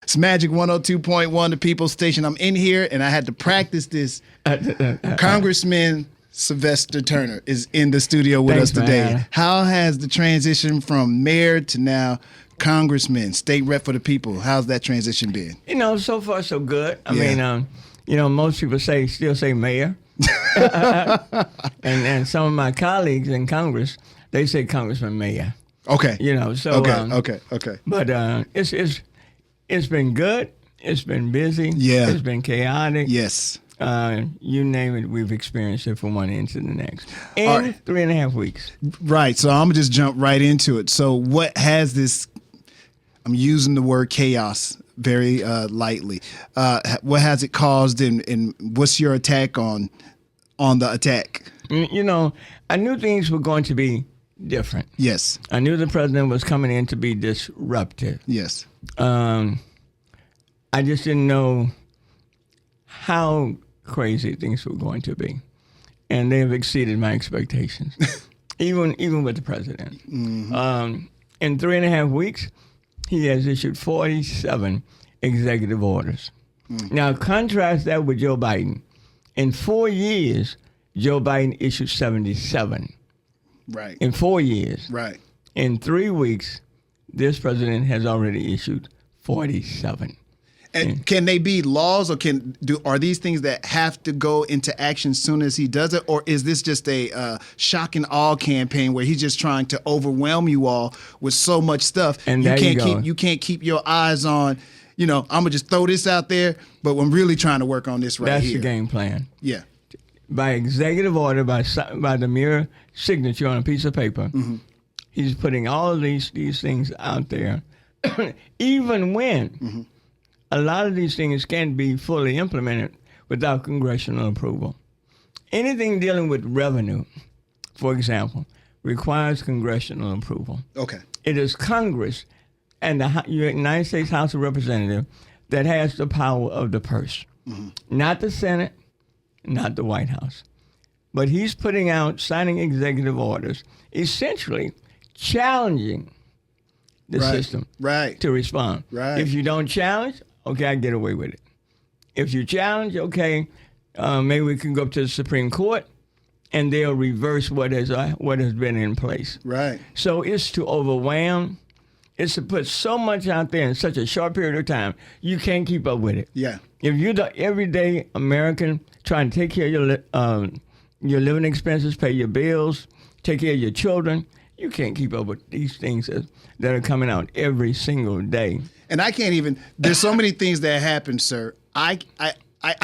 It's Magic 102.1, the People's Station. I'm in here, and I had to practice this. Congressman Sylvester Turner is in the studio with us today. Man. How has the transition from mayor to now congressman, state rep for the people, how's that transition been? You know, so far so good. I Yeah. mean, you know, most people still say mayor, and some of my colleagues in Congress, they say Congressman Mayor. Okay. You know, so Okay. But it's been good. It's been busy. Yeah. It's been chaotic. Yes. You name it, we've experienced it from one end to the next in All right. 3.5 weeks. Right. So I'm going to just jump right into it. So what has this, I'm using the word chaos very lightly. What has it caused and what's your attack on the attack? You know, I knew things were going to be different. Yes. I knew the president was coming in to be disruptive. Yes. I just didn't know how crazy things were going to be. And they have exceeded my expectations, even with the president. Mm-hmm. In 3.5 weeks, he has issued 47 executive orders. Mm-hmm. Now, contrast that with Joe Biden. In 4 years, Joe Biden issued 77. Right. In 4 years. Right. In 3 weeks, this president has already issued 47. And can they be laws, or are these things that have to go into action as soon as he does it, or is this just a shock and awe campaign where he's just trying to overwhelm you all with so much stuff? And you can't keep your eyes on, I'm gonna just throw this out there, but I'm really trying to work on this That's here. the game plan. Yeah. By executive order, by the mere signature on a piece of paper, mm-hmm. he's putting all of these things out there, even when. Mm-hmm. A lot of these things can't be fully implemented without congressional approval. Anything dealing with revenue, for example, requires congressional approval. Okay. It is Congress and the United States House of Representatives that has the power of the purse. Mm-hmm. Not the Senate, not the White House. But he's signing executive orders, essentially challenging the system to respond. Right. If you don't challenge, okay, I get away with it. If you challenge, okay, maybe we can go up to the Supreme Court, and they'll reverse what has been in place. Right. So it's to overwhelm. It's to put so much out there in such a short period of time, you can't keep up with it. Yeah. If you're the everyday American trying to take care of your living expenses, pay your bills, take care of your children, you can't keep up with these things that are coming out every single day. And I can't even, there's so many things that happen, sir. I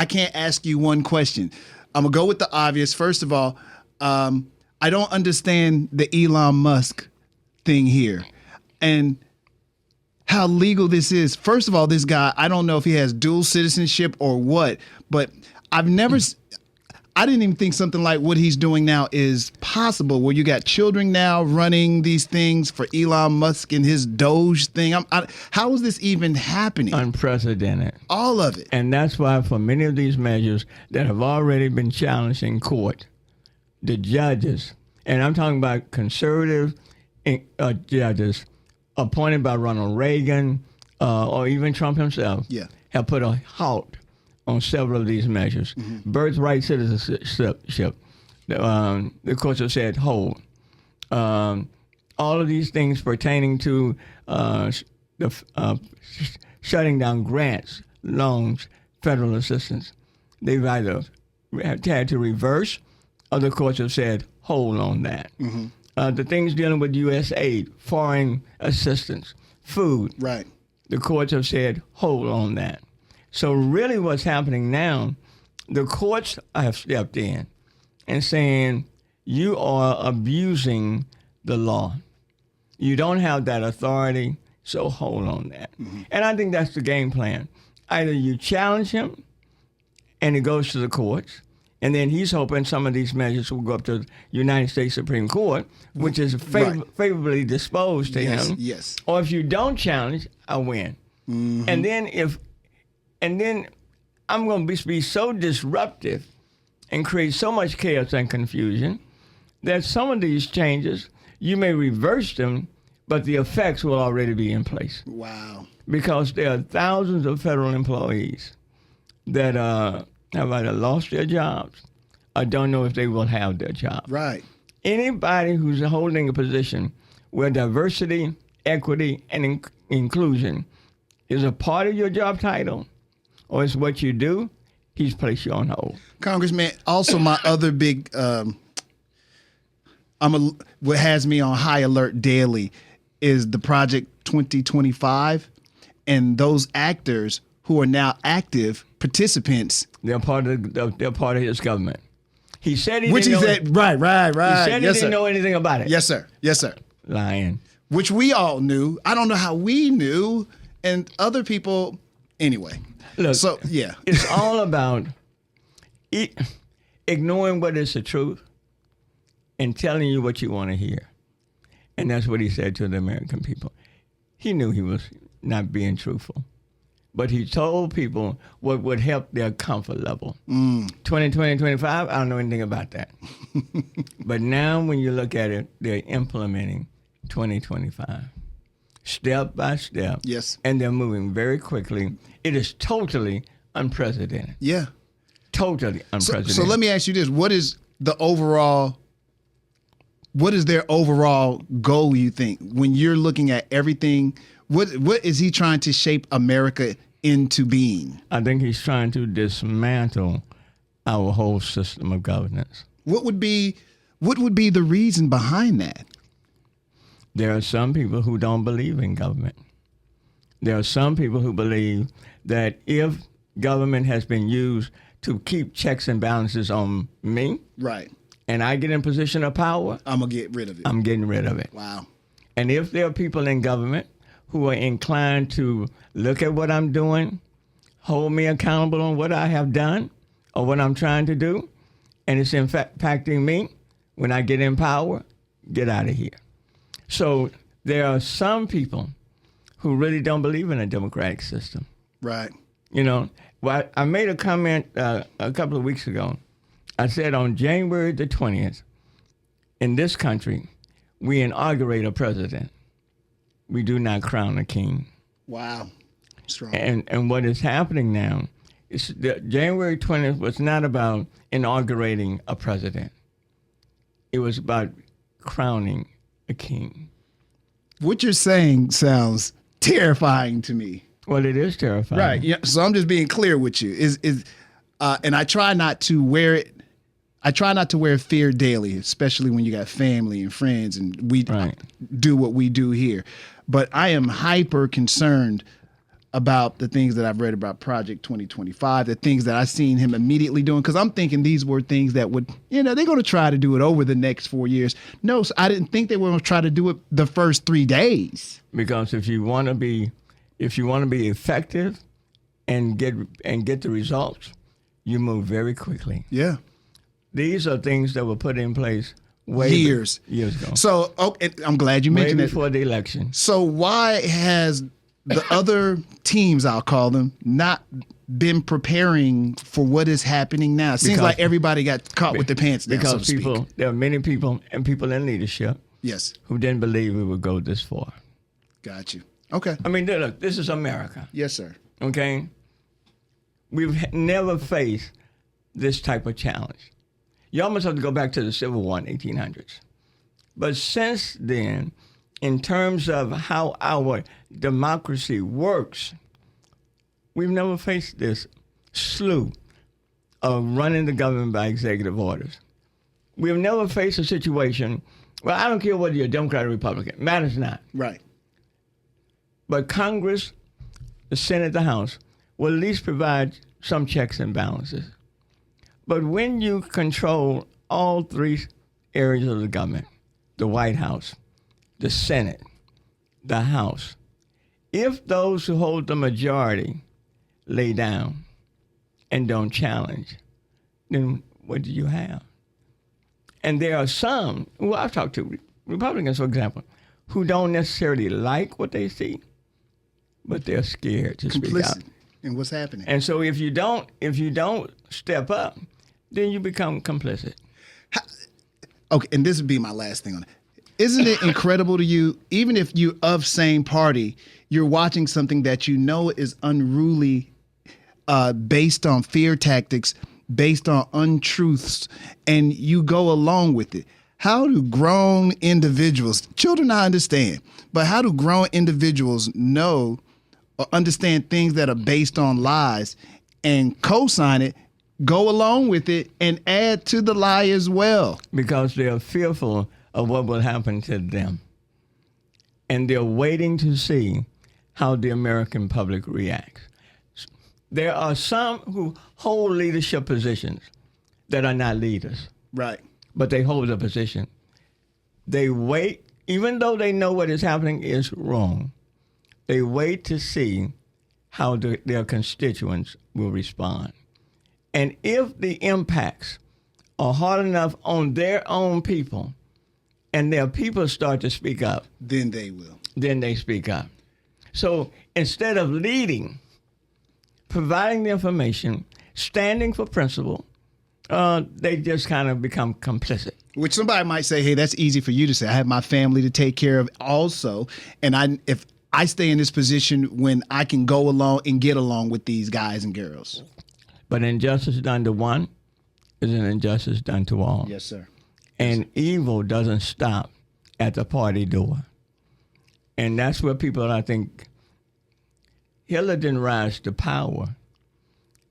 can't ask you one question. I'm going to go with the obvious. First of all, I don't understand the Elon Musk thing here and how legal this is. First of all, this guy, I don't know if he has dual citizenship or what, but I didn't even think something like what he's doing now is possible, where you got children now running these things for Elon Musk and his Doge thing. How is this even happening? Unprecedented. All of it. And that's why for many of these measures that have already been challenged in court, the judges, and I'm talking about conservative judges appointed by Ronald Reagan or even Trump himself, have put a halt on several of these measures. Mm-hmm. Birthright citizenship, the courts have said hold. All of these things pertaining to shutting down grants, loans, federal assistance, they've either had to reverse, or the courts have said hold on that. Mm-hmm. The things dealing with U.S. aid, foreign assistance, food, right. The courts have said hold on that. So really what's happening now, the courts have stepped in and saying, you are abusing the law. You don't have that authority, so hold on that. Mm-hmm. And I think that's the game plan. Either you challenge him and it goes to the courts, and then he's hoping some of these measures will go up to the United States Supreme Court, which is favorably disposed to him. Yes. Or if you don't challenge, I win. Mm-hmm. And then I'm going to be so disruptive and create so much chaos and confusion that some of these changes, you may reverse them, but the effects will already be in place. Wow. Because there are thousands of federal employees that have either lost their jobs or don't know if they will have their job. Right. Anybody who's holding a position where diversity, equity, and inclusion is a part of your job title or it's what you do, he's placed you on hold. Congressman, also my other big, what has me on high alert daily is the Project 2025 and those actors who are now active participants. They're part of his government. He said he Which didn't he know said, right. He said Yes, he sir. didn't know anything about it. Yes, sir. Yes, sir. Lying. Which we all knew. I don't know how we knew, and other people. Anyway, Look, so yeah, it's all about ignoring what is the truth and telling you what you want to hear. And that's what he said to the American people. He knew he was not being truthful, but he told people what would help their comfort level. 2020, 25, I don't know anything about that. But now when you look at it, they're implementing 2025. Step by step. Yes. And they're moving very quickly. It is totally unprecedented. yeah. Totally unprecedented. So let me ask you this: what is their overall goal? You think when you're looking at everything, what is he trying to shape America into being? I think he's trying to dismantle our whole system of governance. What would be the reason behind that? There are some people who don't believe in government. There are some people who believe that if government has been used to keep checks and balances on me, Right. and I get in position of power, I'm gonna get rid of it. I'm getting rid of it. Wow. And if there are people in government who are inclined to look at what I'm doing, hold me accountable on what I have done or what I'm trying to do, and it's impacting me when I get in power, get out of here. So there are some people who really don't believe in a democratic system. Right. You know, well, I made a comment a couple of weeks ago. I said on January the 20th, in this country, we inaugurate a president. We do not crown a king. Wow. Strong. And what is happening now is that January 20th was not about inaugurating a president. It was about crowning a king. What you're saying sounds terrifying to me. Well, it is terrifying. Right. Yeah. So I'm just being clear with you. And I try not to wear it. I try not to wear fear daily, especially when you got family and friends and we do what we do here. But I am hyper concerned about the things that I've read about Project 2025, the things that I've seen him immediately doing, because I'm thinking these were things that would, they're going to try to do it over the next 4 years. No, so I didn't think they were going to try to do it the first 3 days. Because if you want to be effective and get the results, you move very quickly. Yeah. These are things that were put in place years ago. So I'm glad you mentioned way it. before the election. So why has the other teams, I'll call them, not been preparing for what is happening now? It seems like everybody got caught with their pants down, so to speak. There are many people and people in leadership Yes. who didn't believe we would go this far. Got you. Okay. I mean, look, this is America. Yes, sir. Okay? We've never faced this type of challenge. You almost have to go back to the Civil War in the 1800s. But since then, in terms of how our democracy works, we've never faced this slew of running the government by executive orders. We've never faced a situation, well, I don't care whether you're a Democrat or Republican, matters not. Right. But Congress, the Senate, the House, will at least provide some checks and balances. But when you control all three areas of the government, the White House, the Senate, the House, if those who hold the majority lay down and don't challenge, then what do you have? And there are some who I've talked to, Republicans, for example, who don't necessarily like what they see, but they're scared to speak out. In what's happening. And so if you don't step up, then you become complicit. Okay, and this would be my last thing on it. Isn't it incredible to you, even if you of same party, you're watching something that you know is unruly, based on fear tactics, based on untruths, and you go along with it? How do grown individuals, children I understand, but how do grown individuals know or understand things that are based on lies and co-sign it, go along with it, and add to the lie as well? Because they're fearful of what will happen to them. And they're waiting to see how the American public reacts. There are some who hold leadership positions that are not leaders. Right. But they hold a position. They wait, even though they know what is happening is wrong, they wait to see how their constituents will respond. And if the impacts are hard enough on their own people, and their people start to speak up, then they will. Then they speak up. So instead of leading, providing the information, standing for principle, they just kind of become complicit. Which somebody might say, hey, that's easy for you to say. I have my family to take care of also. And if I stay in this position when I can go along and get along with these guys and girls. But injustice done to one is an injustice done to all. Yes, sir. And evil doesn't stop at the party door. And that's where people, I think, Hitler didn't rise to power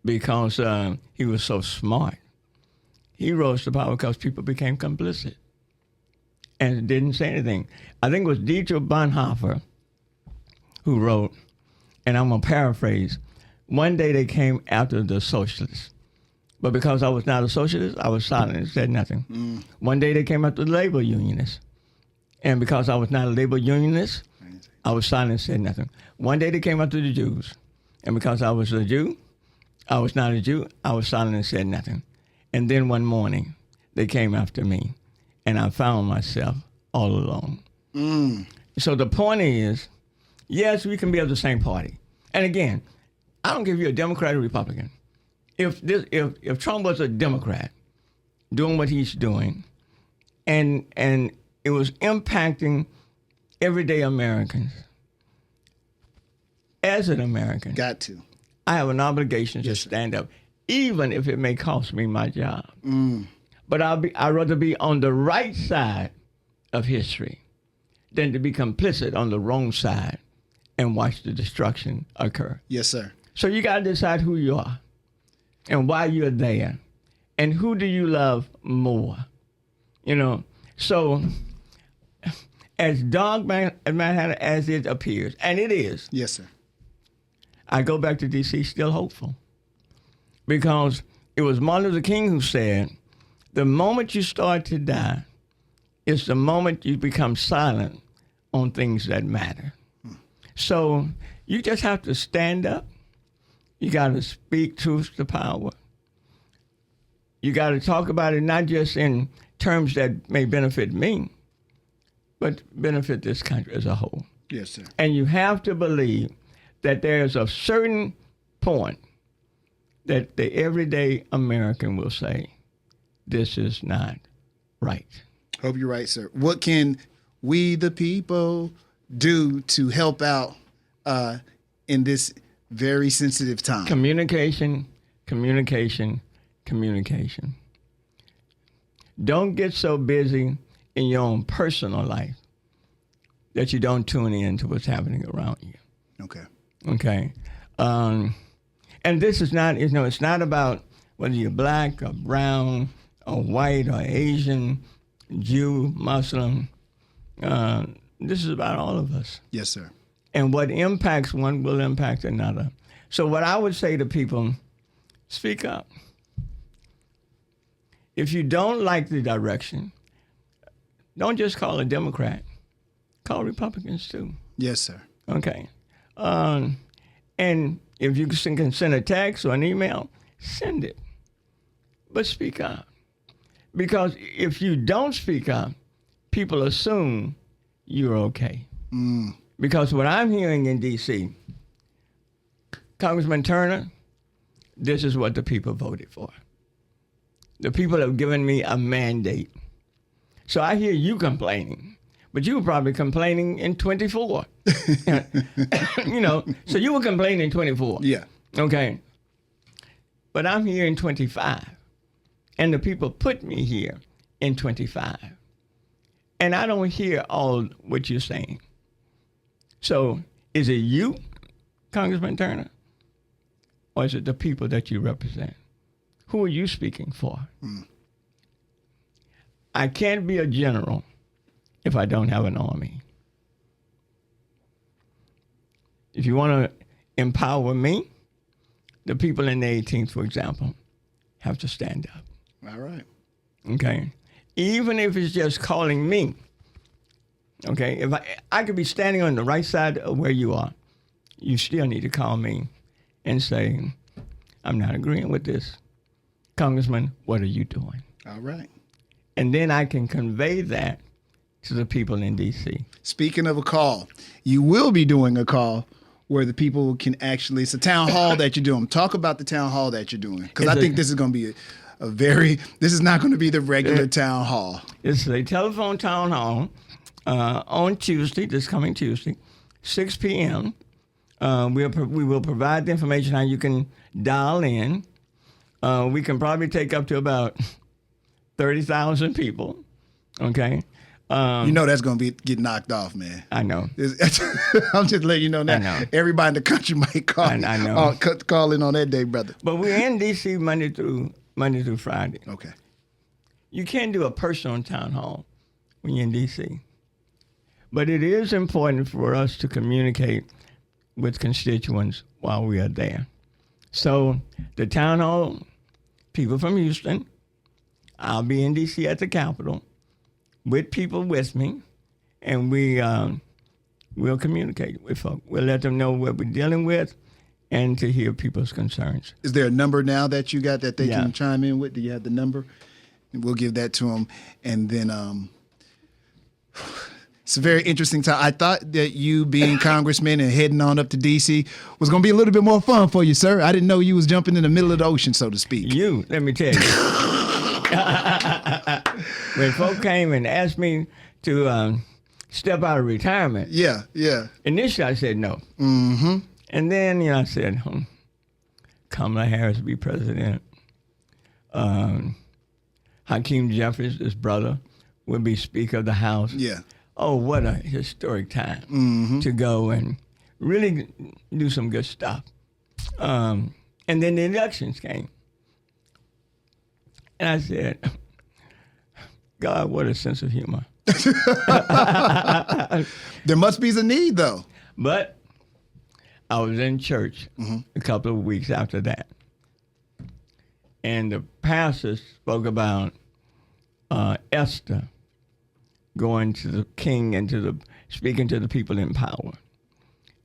because he was so smart. He rose to power because people became complicit and didn't say anything. I think it was Dietrich Bonhoeffer who wrote, and I'm going to paraphrase, one day they came after the socialists. But because I was not a socialist, I was silent and said nothing. One day they came after the labor unionists. And because I was not a labor unionist, I was silent and said nothing. One day they came after the Jews. And because I was a Jew, I was not a Jew, I was silent and said nothing. And then one morning, they came after me. And I found myself all alone. So the point is, yes, we can be of the same party. And again, I don't give you a Democrat or Republican. If Trump was a Democrat doing what he's doing, and it was impacting everyday Americans, as an American, Got to. I have an obligation to stand up, even if it may cost me my job. But I'd rather be on the right side of history than to be complicit on the wrong side and watch the destruction occur. Yes, sir. So you got to decide who you are and why you're there and who do you love more. You know, so as dogmatic as it appears, and it is. Yes, sir. I go back to D.C. still hopeful because it was Martin Luther King who said, the moment you start to die, it's the moment you become silent on things that matter. So you just have to stand up. You got to speak truth to power. You got to talk about it not just in terms that may benefit me, but benefit this country as a whole. Yes, sir. And you have to believe that there's a certain point that the everyday American will say, this is not right. Hope you're right, sir. What can we, the people, do to help out in this very sensitive time? Communication, communication, communication. Don't get so busy in your own personal life that you don't tune in to what's happening around you. Okay. Okay. And this is not, it's not about whether you're black or brown or white or Asian, Jew, Muslim. This is about all of us. Yes, sir. And what impacts one will impact another. So what I would say to people, speak up. If you don't like the direction, don't just call a Democrat. Call Republicans too. Yes, sir. Okay. And if you can send a text or an email, send it. But speak up. Because if you don't speak up, people assume you're okay. Because what I'm hearing in D.C., Congressman Turner, this is what the people voted for. The people have given me a mandate. So I hear you complaining. but you were probably complaining in 24. So you were complaining in 24. Yeah. Okay. But I'm here in 25, and the people put me here in 25. And I don't hear all what you're saying. So is it you, Congressman Turner? Or is it the people that you represent? Who are you speaking for? I can't be a general if I don't have an army. If you want to empower me, the people in the 18th, for example, have to stand up. All right. Okay? Even if it's just calling me. Okay? If I could be standing on the right side of where you are, you still need to call me and say, I'm not agreeing with this. Congressman, what are you doing? All right. And then I can convey that to the people in D.C. Speaking of a call, you will be doing a call where the people can actually, it's a town hall that you're doing. Talk about the town hall that you're doing. Because I think this is going to be this is not going to be the regular town hall. It's a telephone town hall on Tuesday, this coming Tuesday, 6 p.m. We will provide the information how you can dial in. We can probably take up to about 30,000 people. Okay. That's going to get knocked off, man. I know. I'm just letting you know that. I know. Everybody in the country might call. I know. Call in on that day, brother. But we're in D.C. Monday through Friday. Okay. You can't do a personal town hall when you're in D.C. But it is important for us to communicate with constituents while we are there. So the town hall, people from Houston, I'll be in D.C. at the Capitol with people with me, and we'll communicate with folks. We'll let them know what we're dealing with and to hear people's concerns. Is there a number now that you got that they can chime in with? Do you have the number? And we'll give that to them. And then it's a very interesting time. I thought that you being congressman and heading on up to D.C. was going to be a little bit more fun for you, sir. I didn't know you was jumping in the middle of the ocean, so to speak. Let me tell you. When folk came and asked me to step out of retirement. Yeah. Initially, I said no. Mm-hmm. And then, I said, Kamala Harris be president. Hakeem Jeffries, his brother, would be Speaker of the House. Yeah. Oh, what a historic time to go and really do some good stuff. And then the elections came. And I said, God, what a sense of humor. There must be a need, though. But I was in church a couple of weeks after that. And the pastor spoke about Esther going to the king and speaking to the people in power.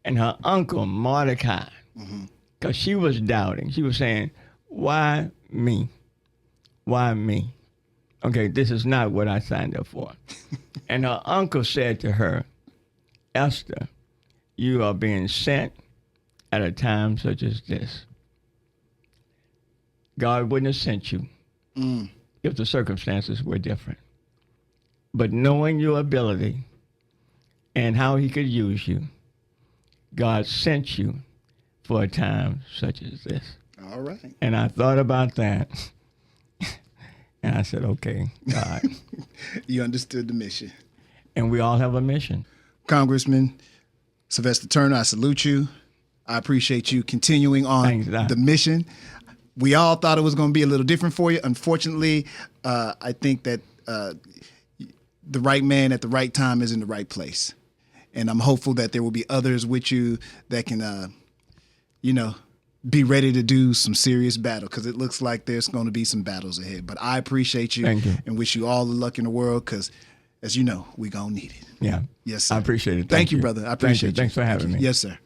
And her uncle, Mordecai, because she was doubting. She was saying, why me? Why me? Okay, this is not what I signed up for. And her uncle said to her, Esther, you are being sent at a time such as this. God wouldn't have sent you if the circumstances were different. But knowing your ability and how he could use you, God sent you for a time such as this. All right. And I thought about that. And I said, okay, God. You understood the mission. And we all have a mission. Congressman Sylvester Turner, I salute you. I appreciate you continuing on the mission. We all thought it was going to be a little different for you. Unfortunately, I think that the right man at the right time is in the right place. And I'm hopeful that there will be others with you that can, be ready to do some serious battle, because it looks like there's going to be some battles ahead. But I appreciate you, and wish you all the luck in the world, because, as you know, we're going to need it. Yeah. Yes, sir. I appreciate it. Thank you, brother. I appreciate you. Thanks for having me. Yes, sir.